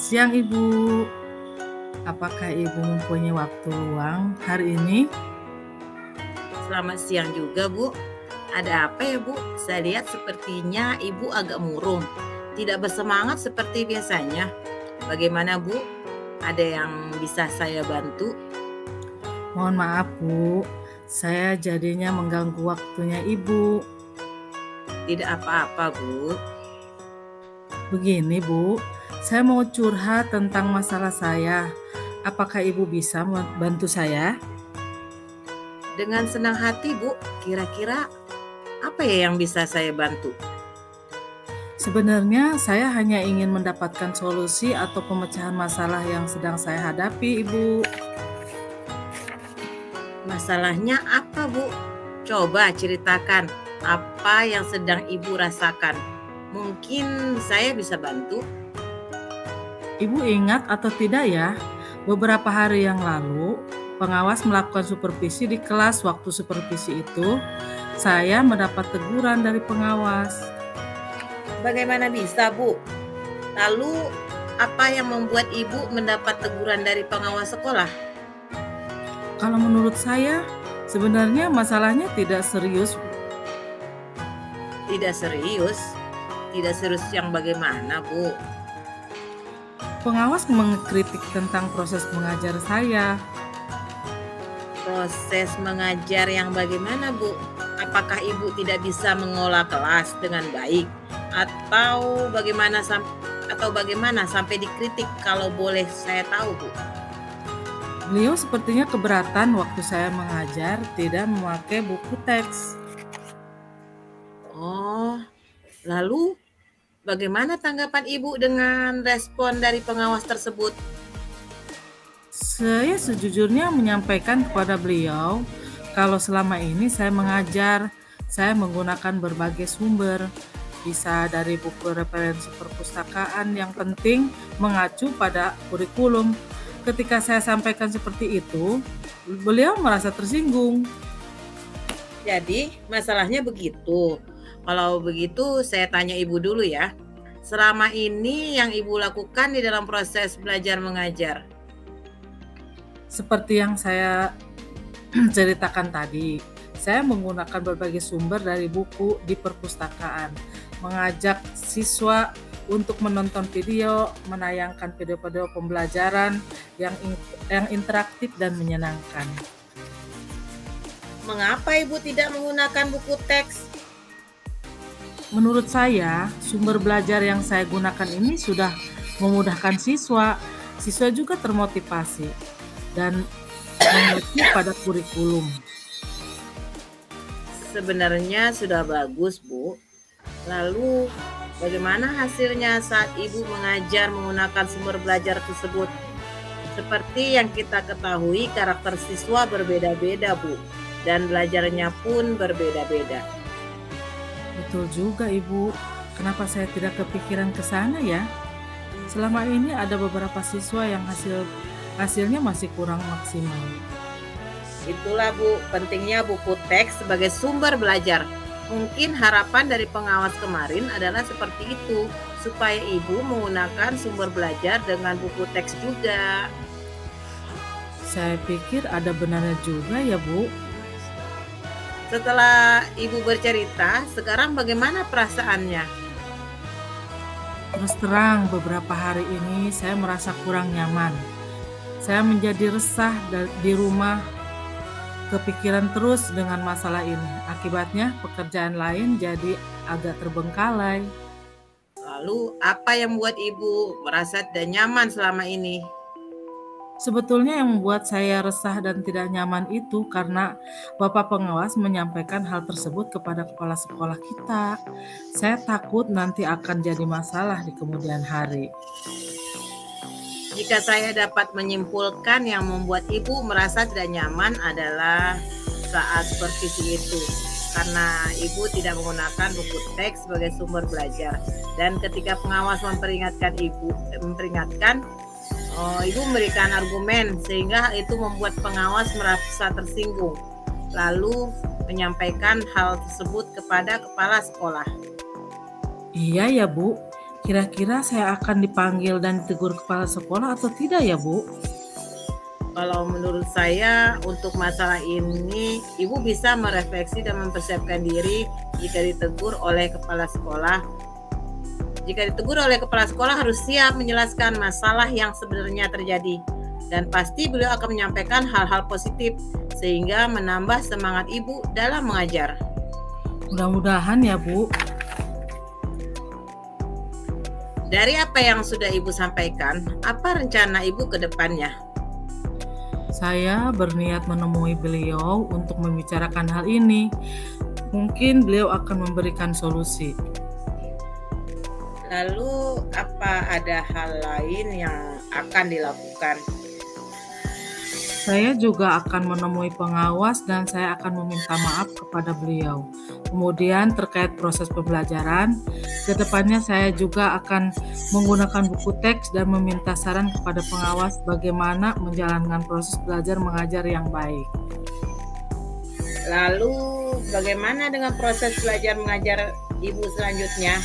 Siang Ibu, apakah Ibu mempunyai waktu luang hari ini? Selamat siang juga, Bu. Ada apa ya, Bu? Saya lihat sepertinya Ibu agak murung. Tidak bersemangat seperti biasanya. Bagaimana, Bu? Ada yang bisa saya bantu? Mohon maaf Bu, saya jadinya mengganggu waktunya Ibu. Tidak apa-apa, Bu. Begini Bu, saya mau curhat tentang masalah saya. Apakah Ibu bisa membantu saya? Dengan senang hati, Bu. Kira-kira apa ya yang bisa saya bantu? Sebenarnya saya hanya ingin mendapatkan solusi atau pemecahan masalah yang sedang saya hadapi Ibu. Masalahnya apa, Bu? Coba ceritakan apa yang sedang Ibu rasakan. Mungkin saya bisa bantu. Ibu ingat atau tidak ya, beberapa hari yang lalu, pengawas melakukan supervisi di kelas. Waktu supervisi itu, saya mendapat teguran dari pengawas. Bagaimana bisa, Bu? Lalu, apa yang membuat Ibu mendapat teguran dari pengawas sekolah? Kalau menurut saya, sebenarnya masalahnya tidak serius. Tidak serius? Tidak serius yang bagaimana, Bu? Pengawas mengkritik tentang proses mengajar saya. Proses mengajar yang bagaimana, Bu? Apakah Ibu tidak bisa mengolah kelas dengan baik? Atau bagaimana sampai dikritik, kalau boleh saya tahu, Bu? Beliau sepertinya keberatan waktu saya mengajar tidak memakai buku teks. Oh, lalu bagaimana tanggapan Ibu dengan respon dari pengawas tersebut? Saya sejujurnya menyampaikan kepada beliau kalau selama ini saya mengajar, saya menggunakan berbagai sumber, bisa dari buku referensi perpustakaan, yang penting mengacu pada kurikulum. Ketika saya sampaikan seperti itu, beliau merasa tersinggung. Jadi, masalahnya begitu. Kalau begitu, saya tanya Ibu dulu ya. Selama ini yang Ibu lakukan di dalam proses belajar mengajar? Seperti yang saya ceritakan tadi, saya menggunakan berbagai sumber dari buku di perpustakaan, mengajak siswa untuk menonton video, menayangkan video-video pembelajaran yang interaktif dan menyenangkan. Mengapa Ibu tidak menggunakan buku teks? Menurut saya, sumber belajar yang saya gunakan ini sudah memudahkan siswa. Siswa juga termotivasi dan mengerti pada kurikulum. Sebenarnya sudah bagus, Bu. Lalu, bagaimana hasilnya saat Ibu mengajar menggunakan sumber belajar tersebut? Seperti yang kita ketahui, karakter siswa berbeda-beda, Bu, dan belajarnya pun berbeda-beda. Betul juga Ibu, kenapa saya tidak kepikiran ke sana ya? Selama ini ada beberapa siswa yang hasilnya masih kurang maksimal. Itulah, Bu, pentingnya buku teks sebagai sumber belajar. Mungkin harapan dari pengawas kemarin adalah seperti itu, supaya Ibu menggunakan sumber belajar dengan buku teks juga. Saya pikir ada benarnya juga ya Bu. Setelah Ibu bercerita, sekarang bagaimana perasaannya? Terus terang, beberapa hari ini saya merasa kurang nyaman. Saya menjadi resah di rumah, kepikiran terus dengan masalah ini. Akibatnya pekerjaan lain jadi agak terbengkalai. Lalu, apa yang membuat Ibu merasa tidak nyaman selama ini? Sebetulnya yang membuat saya resah dan tidak nyaman itu karena Bapak pengawas menyampaikan hal tersebut kepada kepala sekolah kita. Saya takut nanti akan jadi masalah di kemudian hari. Jika saya dapat menyimpulkan, yang membuat Ibu merasa tidak nyaman adalah saat supervisi itu, karena Ibu tidak menggunakan buku teks sebagai sumber belajar. Dan ketika pengawas memperingatkan, Ibu memberikan argumen, sehingga hal itu membuat pengawas merasa tersinggung, lalu menyampaikan hal tersebut kepada kepala sekolah. Iya ya Bu, Kira-kira saya akan dipanggil dan ditegur kepala sekolah atau tidak ya, Bu? Kalau menurut saya untuk masalah ini, Ibu bisa merefleksi dan mempersiapkan diri jika ditegur oleh kepala sekolah. Jika ditegur oleh kepala sekolah harus siap menjelaskan masalah yang sebenarnya terjadi. Dan pasti beliau akan menyampaikan hal-hal positif sehingga menambah semangat Ibu dalam mengajar. Mudah-mudahan ya, Bu. Dari apa yang sudah Ibu sampaikan, apa rencana Ibu ke depannya? Saya berniat menemui beliau untuk membicarakan hal ini. Mungkin beliau akan memberikan solusi. Lalu apa ada hal lain yang akan dilakukan? Saya juga akan menemui pengawas dan saya akan meminta maaf kepada beliau. Kemudian terkait proses pembelajaran, kedepannya saya juga akan menggunakan buku teks dan meminta saran kepada pengawas bagaimana menjalankan proses belajar mengajar yang baik. Lalu bagaimana dengan proses belajar mengajar Ibu selanjutnya?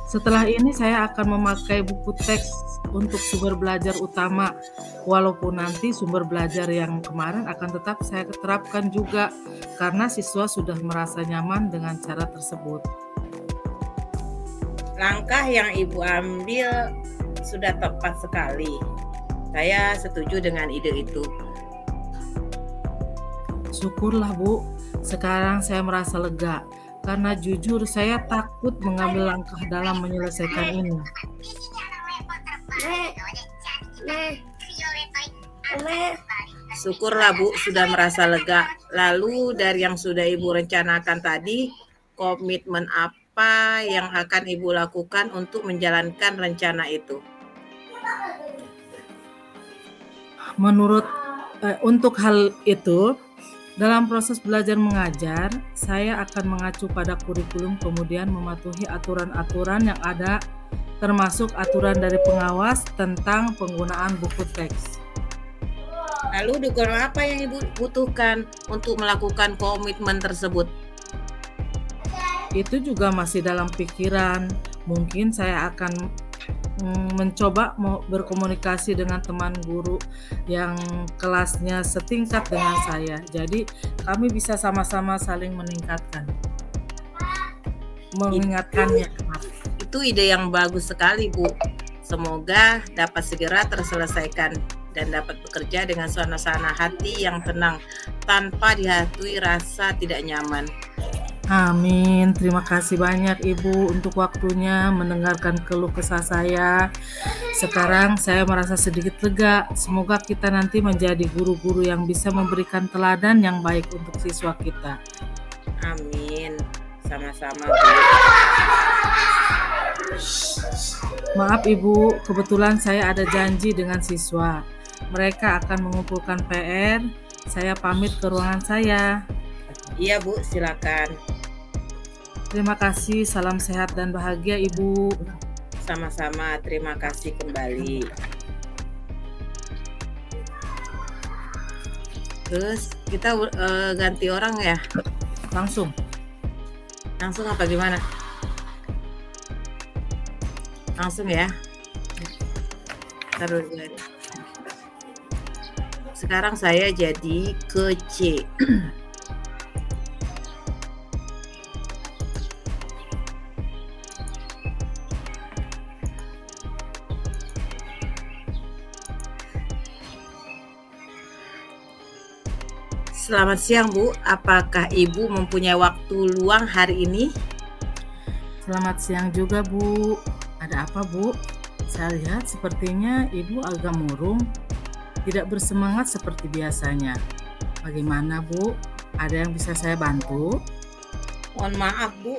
Setelah ini saya akan memakai buku teks untuk sumber belajar utama, walaupun nanti sumber belajar yang kemarin akan tetap saya terapkan juga karena siswa sudah merasa nyaman dengan cara tersebut. Langkah yang Ibu ambil sudah tepat sekali. Saya setuju dengan ide itu. Syukurlah Bu, sekarang saya merasa lega karena jujur saya takut mengambil langkah dalam menyelesaikan ini. Syukurlah Bu sudah merasa lega. Lalu dari yang sudah Ibu rencanakan tadi, komitmen apa yang akan Ibu lakukan untuk menjalankan rencana itu? Untuk hal itu, dalam proses belajar mengajar, saya akan mengacu pada kurikulum kemudian mematuhi aturan-aturan yang ada, termasuk aturan dari pengawas tentang penggunaan buku teks. Lalu dukungan apa yang Ibu butuhkan untuk melakukan komitmen tersebut? Itu juga masih dalam pikiran. Mungkin saya akan mencoba berkomunikasi dengan teman guru yang kelasnya setingkat dengan saya. Jadi kami bisa sama-sama saling mengingatkannya. Itu ide yang bagus sekali, Bu. Semoga dapat segera terselesaikan dan dapat bekerja dengan suasana hati yang tenang tanpa dihantui rasa tidak nyaman. Amin. Terima kasih banyak Ibu untuk waktunya mendengarkan keluh kesah saya. Sekarang saya merasa sedikit lega. Semoga kita nanti menjadi guru-guru yang bisa memberikan teladan yang baik untuk siswa kita. Amin. Sama-sama, Bu. Maaf Ibu, kebetulan saya ada janji dengan siswa. Mereka akan mengumpulkan PR. Saya pamit ke ruangan saya. Iya, Bu, silakan. Terima kasih, salam sehat dan bahagia Ibu. Sama-sama, terima kasih kembali. Terus kita ganti orang ya? Langsung apa gimana? Langsung ya? Taruh dulu. Sekarang saya jadi ke C. Selamat siang, Bu. Apakah Ibu mempunyai waktu luang hari ini? Selamat siang juga, Bu. Ada apa, Bu? Saya lihat sepertinya Ibu agak murung, tidak bersemangat seperti biasanya. Bagaimana, Bu? Ada yang bisa saya bantu? Mohon maaf, Bu.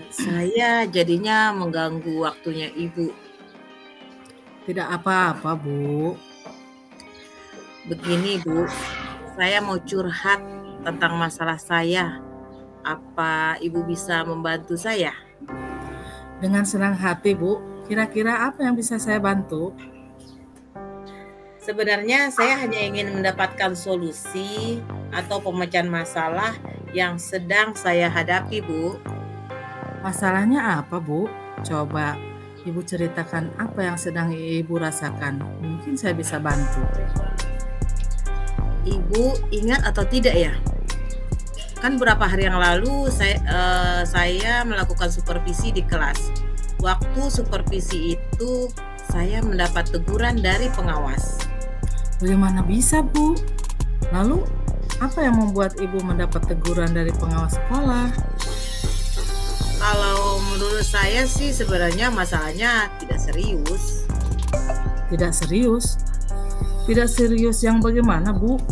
Saya jadinya mengganggu waktunya Ibu. Tidak apa-apa, Bu. Begini, Bu. Saya mau curhat tentang masalah saya. Apa Ibu bisa membantu saya? Dengan senang hati, Bu. Kira-kira apa yang bisa saya bantu? Sebenarnya saya hanya ingin mendapatkan solusi atau pemecahan masalah yang sedang saya hadapi, Bu. Masalahnya apa, Bu? Coba Ibu ceritakan apa yang sedang Ibu rasakan. Mungkin saya bisa bantu. Ibu ingat atau tidak ya? Kan beberapa hari yang lalu saya melakukan supervisi di kelas. Waktu supervisi itu saya mendapat teguran dari pengawas. Bagaimana bisa, Bu? Lalu, apa yang membuat Ibu mendapat teguran dari pengawas sekolah? Kalau menurut saya sih sebenarnya masalahnya tidak serius. Tidak serius? Tidak serius yang bagaimana, Bu?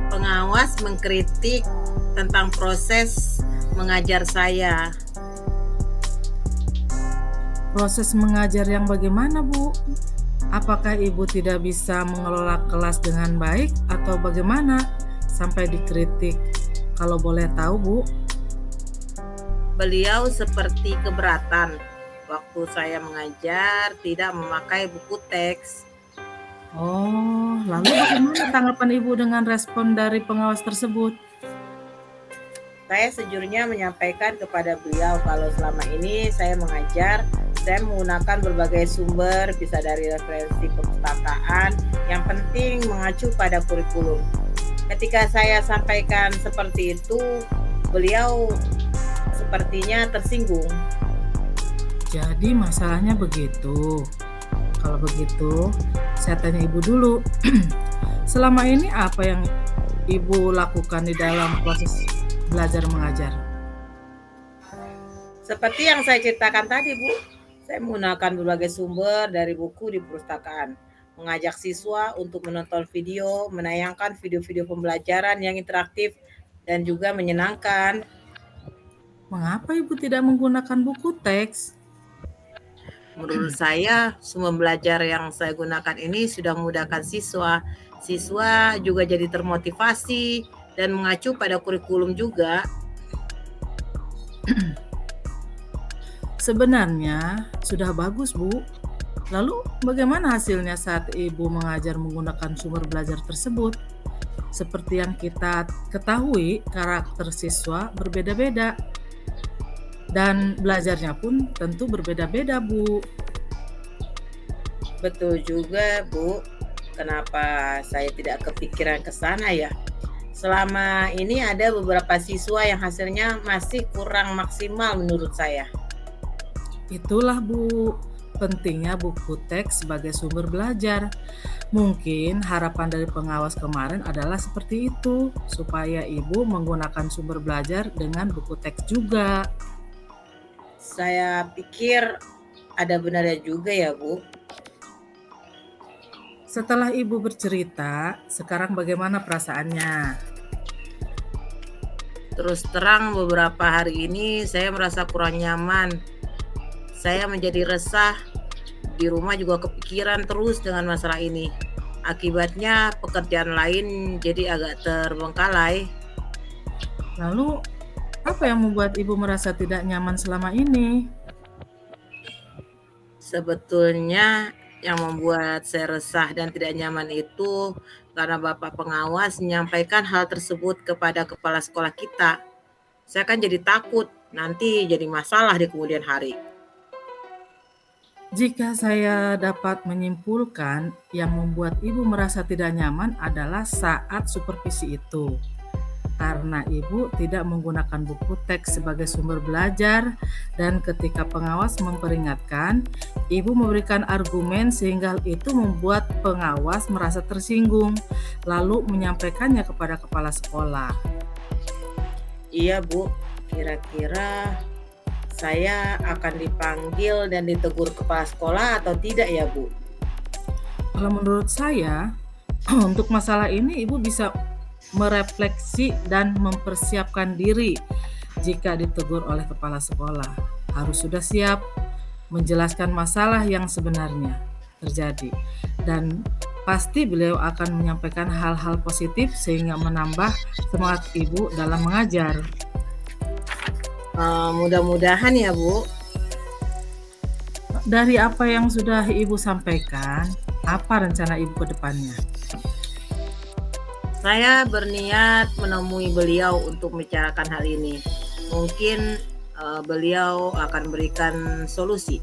Pengawas mengkritik tentang proses mengajar saya. Proses mengajar yang bagaimana, Bu? Apakah Ibu tidak bisa mengelola kelas dengan baik atau bagaimana sampai dikritik? Kalau boleh tahu, Bu. Beliau seperti keberatan waktu saya mengajar tidak memakai buku teks. Oh, lalu bagaimana tanggapan Ibu dengan respon dari pengawas tersebut? Saya sejujurnya menyampaikan kepada beliau kalau selama ini saya mengajar, saya menggunakan berbagai sumber, bisa dari referensi perpustakaan, yang penting mengacu pada kurikulum. Ketika saya sampaikan seperti itu, beliau sepertinya tersinggung. Jadi masalahnya begitu. Kalau begitu, saya tanya Ibu dulu. Selama ini apa yang Ibu lakukan di dalam proses belajar mengajar? Seperti yang saya ceritakan tadi, Bu, saya menggunakan berbagai sumber dari buku di perpustakaan, mengajak siswa untuk menonton video, menayangkan video-video pembelajaran yang interaktif dan juga menyenangkan. Mengapa Ibu tidak menggunakan buku teks? Menurut saya, sumber belajar yang saya gunakan ini sudah memudahkan siswa. Siswa juga jadi termotivasi dan mengacu pada kurikulum juga. Sebenarnya sudah bagus, Bu. Lalu bagaimana hasilnya saat Ibu mengajar menggunakan sumber belajar tersebut? Seperti yang kita ketahui, karakter siswa berbeda-beda dan belajarnya pun tentu berbeda-beda, Bu. Betul juga, Bu. Kenapa saya tidak kepikiran ke sana ya? Selama ini ada beberapa siswa yang hasilnya masih kurang maksimal menurut saya. Itulah, Bu, pentingnya buku teks sebagai sumber belajar. Mungkin harapan dari pengawas kemarin adalah seperti itu, supaya Ibu menggunakan sumber belajar dengan buku teks juga. Saya pikir ada benarnya juga ya, Bu. Setelah Ibu bercerita, sekarang bagaimana perasaannya? Terus terang beberapa hari ini saya merasa kurang nyaman. Saya menjadi resah. Di rumah juga kepikiran terus dengan masalah ini. Akibatnya pekerjaan lain jadi agak terbengkalai. Lalu, apa yang membuat Ibu merasa tidak nyaman selama ini? Sebetulnya yang membuat saya resah dan tidak nyaman itu karena Bapak pengawas menyampaikan hal tersebut kepada kepala sekolah kita. Saya kan jadi takut nanti jadi masalah di kemudian hari. Jika saya dapat menyimpulkan, yang membuat Ibu merasa tidak nyaman adalah saat supervisi itu. Karena Ibu tidak menggunakan buku teks sebagai sumber belajar dan ketika pengawas memperingatkan, Ibu memberikan argumen sehingga itu membuat pengawas merasa tersinggung, lalu menyampaikannya kepada kepala sekolah. Iya, Bu. Kira-kira saya akan dipanggil dan ditegur kepala sekolah atau tidak ya, Bu? Kalau menurut saya, untuk masalah ini Ibu bisa merefleksi dan mempersiapkan diri jika ditegur oleh kepala sekolah. Harus sudah siap menjelaskan masalah yang sebenarnya terjadi. Dan pasti beliau akan menyampaikan hal-hal positif sehingga menambah semangat Ibu dalam mengajar. Mudah-mudahan ya, Bu. Dari apa yang sudah Ibu sampaikan, apa rencana Ibu ke depannya? Saya berniat menemui beliau untuk membicarakan hal ini. Mungkin beliau akan berikan solusi.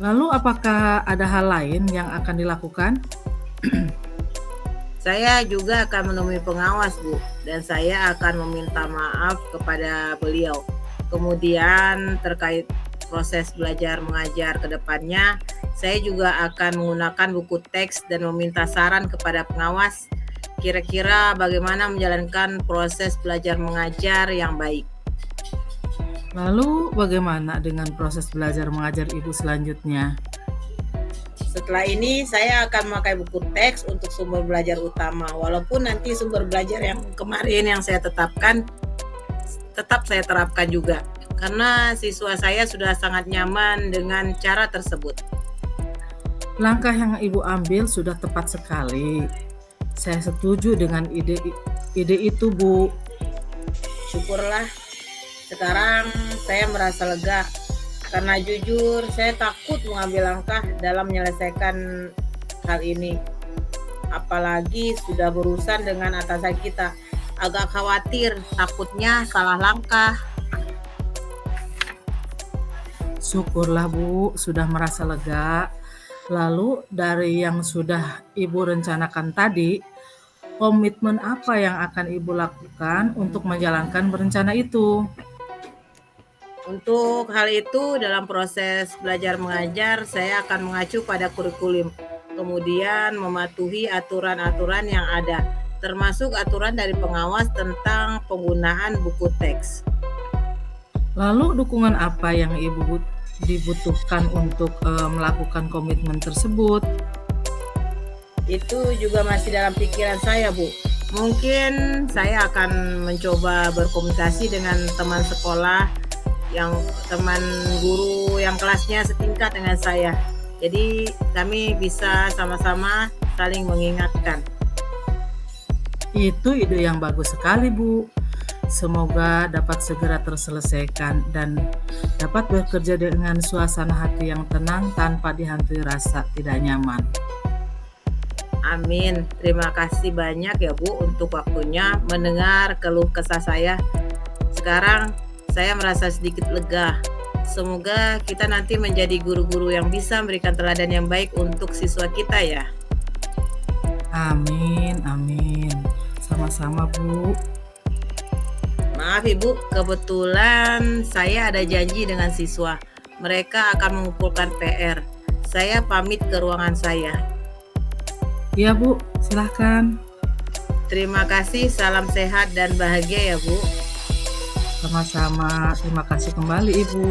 Lalu apakah ada hal lain yang akan dilakukan? Saya juga akan menemui pengawas, Bu, dan saya akan meminta maaf kepada beliau. Kemudian terkait proses belajar mengajar ke depannya, saya juga akan menggunakan buku teks dan meminta saran kepada pengawas kira-kira bagaimana menjalankan proses belajar mengajar yang baik. Lalu bagaimana dengan proses belajar mengajar Ibu selanjutnya? Setelah ini saya akan memakai buku teks untuk sumber belajar utama. Walaupun nanti sumber belajar yang kemarin yang saya tetapkan, tetap saya terapkan juga. Karena siswa saya sudah sangat nyaman dengan cara tersebut. Langkah yang Ibu ambil sudah tepat sekali. Saya setuju dengan ide itu, Bu. Syukurlah, sekarang saya merasa lega. Karena jujur, saya takut mengambil langkah dalam menyelesaikan hal ini. Apalagi sudah berurusan dengan atasan kita. Agak khawatir, takutnya salah langkah. Syukurlah Bu, sudah merasa lega. Lalu dari yang sudah Ibu rencanakan tadi, komitmen apa yang akan Ibu lakukan untuk menjalankan rencana itu? Untuk hal itu, dalam proses belajar mengajar, saya akan mengacu pada kurikulum, kemudian mematuhi aturan-aturan yang ada, termasuk aturan dari pengawas tentang penggunaan buku teks. Lalu dukungan apa yang Ibu dibutuhkan untuk melakukan komitmen tersebut? Itu juga masih dalam pikiran saya, Bu. Mungkin saya akan mencoba berkomunikasi dengan teman sekolah, teman guru yang kelasnya setingkat dengan saya. Jadi kami bisa sama-sama saling mengingatkan. Itu ide yang bagus sekali, Bu. Semoga dapat segera terselesaikan dan dapat bekerja dengan suasana hati yang tenang tanpa dihantui rasa tidak nyaman. Amin. Terima kasih banyak ya, Bu, untuk waktunya mendengar keluh kesah saya. Sekarang saya merasa sedikit lega. Semoga kita nanti menjadi guru-guru yang bisa memberikan teladan yang baik untuk siswa kita ya. Amin, amin. Sama-sama, Bu. Maaf Ibu, kebetulan saya ada janji dengan siswa. Mereka akan mengumpulkan PR. Saya pamit ke ruangan saya. Iya, Bu. Silahkan. Terima kasih, salam sehat dan bahagia ya Bu. Sama-sama. Terima kasih kembali, Ibu.